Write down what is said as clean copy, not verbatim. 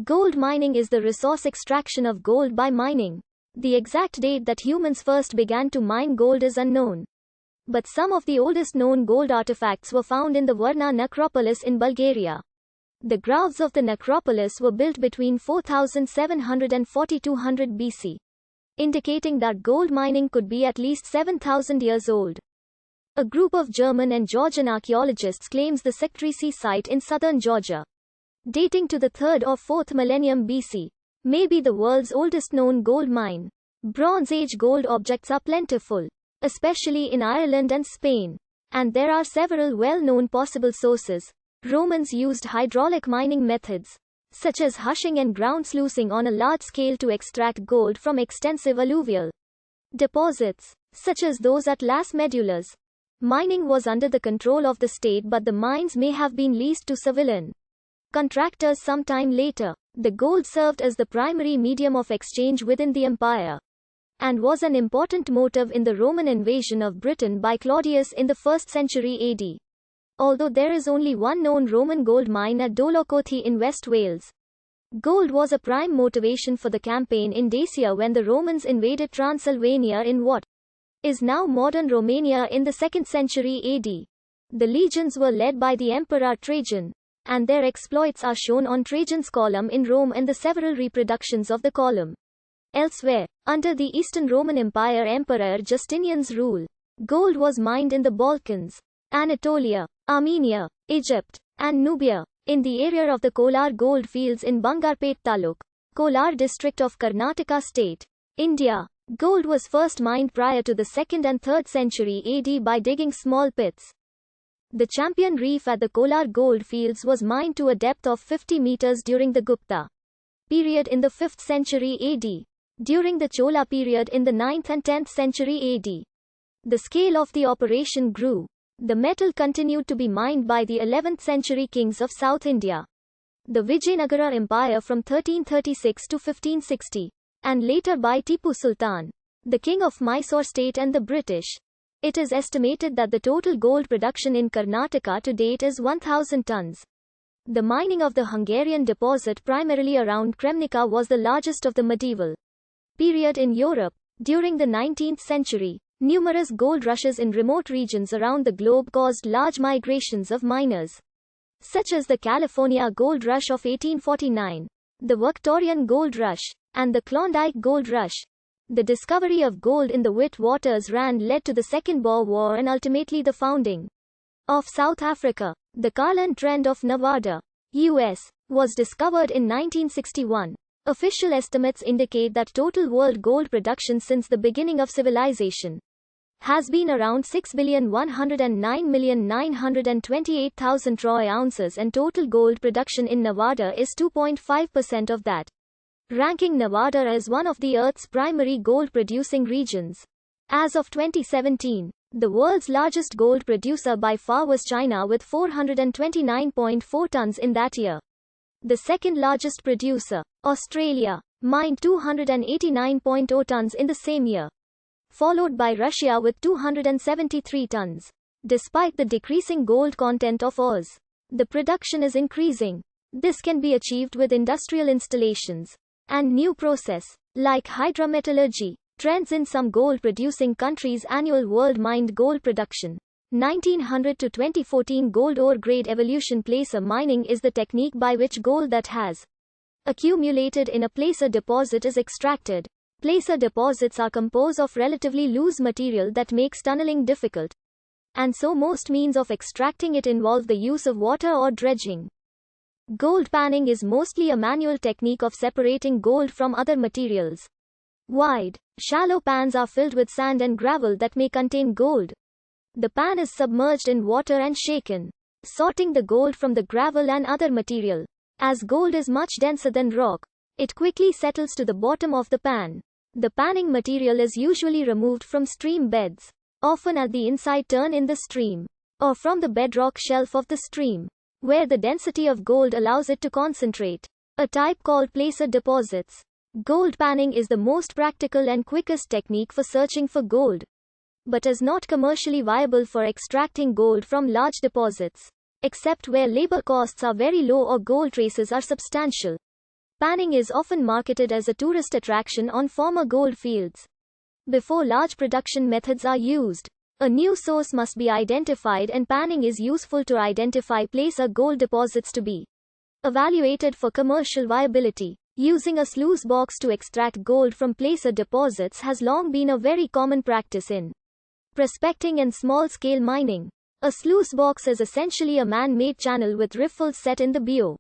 Gold mining is the resource extraction of gold by mining. The exact date that humans first began to mine gold is unknown. But some of the oldest known gold artifacts were found in the Varna necropolis in Bulgaria. The graves of the necropolis were built between 4700 and 4200 BC, indicating that gold mining could be at least 7,000 years old. A group of German and Georgian archaeologists claims the Sektrisi site in southern Georgia, dating to the 3rd or 4th millennium BC, may be the world's oldest known gold mine. Bronze Age gold objects are plentiful, especially in Ireland and Spain, and there are several well-known possible sources. Romans used hydraulic mining methods, such as hushing and ground sluicing on a large scale to extract gold from extensive alluvial deposits, such as those at Las Medulas. Mining was under the control of the state, but the mines may have been leased to civilian contractors sometime later. The gold served as the primary medium of exchange within the empire, and was an important motive in the Roman invasion of Britain by Claudius in the 1st century AD. Although there is only one known Roman gold mine at Dolaucothi in West Wales. Gold was a prime motivation for the campaign in Dacia when the Romans invaded Transylvania in what is now modern Romania in the 2nd century AD. The legions were led by the Emperor Trajan, and their exploits are shown on Trajan's column in Rome and the several reproductions of the column elsewhere. Under the Eastern Roman Empire Emperor Justinian's rule, gold was mined in the Balkans, Anatolia, Armenia, Egypt, and Nubia. In the area of the Kolar gold fields in Bangarpet Taluk, Kolar district of Karnataka state, India, gold was first mined prior to the 2nd and 3rd century AD by digging small pits. The Champion Reef at the Kolar gold fields was mined to a depth of 50 meters during the Gupta period in the 5th century AD. During the Chola period in the 9th and 10th century AD, the scale of the operation grew. The metal continued to be mined by the 11th century kings of South India, the Vijayanagara Empire from 1336 to 1560, and later by Tipu Sultan, the king of Mysore state, and the British. It is estimated that the total gold production in Karnataka to date is 1,000 tons. The mining of the Hungarian deposit primarily around Kremnica was the largest of the medieval period in Europe. During the 19th century, numerous gold rushes in remote regions around the globe caused large migrations of miners, such as the California Gold Rush of 1849, the Victorian Gold Rush, and the Klondike Gold Rush. The discovery of gold in the Witwatersrand led to the Second Boer War and ultimately the founding of South Africa. The Carlin Trend of Nevada, U.S., was discovered in 1961. Official estimates indicate that total world gold production since the beginning of civilization has been around 6,109,928,000 troy ounces, and total gold production in Nevada is 2.5% of that, ranking Nevada as one of the Earth's primary gold-producing regions. As of 2017, the world's largest gold producer by far was China with 429.4 tons in that year. The second largest producer, Australia, mined 289.0 tons in the same year, followed by Russia with 273 tons. Despite the decreasing gold content of Oz, the production is increasing. This can be achieved with industrial installations and new process, like hydrometallurgy. Trends in some gold-producing countries. Annual world mined gold production. 1900 to 2014 gold ore grade evolution. Placer mining is the technique by which gold that has accumulated in a placer deposit is extracted. Placer deposits are composed of relatively loose material that makes tunneling difficult, and so most means of extracting it involve the use of water or dredging. Gold panning is mostly a manual technique of separating gold from other materials. Wide, shallow pans are filled with sand and gravel that may contain gold. The pan is submerged in water and shaken, sorting the gold from the gravel and other material. As gold is much denser than rock, it quickly settles to the bottom of the pan. The panning material is usually removed from stream beds, often at the inside turn in the stream, or from the bedrock shelf of the stream, where the density of gold allows it to concentrate. A type called placer deposits. Gold panning is the most practical and quickest technique for searching for gold, but is not commercially viable for extracting gold from large deposits, except where labor costs are very low or gold traces are substantial. Panning is often marketed as a tourist attraction on former gold fields. Before large production methods are used, a new source must be identified, and panning is useful to identify placer gold deposits to be evaluated for commercial viability. Using a sluice box to extract gold from placer deposits has long been a very common practice in prospecting and small-scale mining. A sluice box is essentially a man-made channel with riffles set in the BO.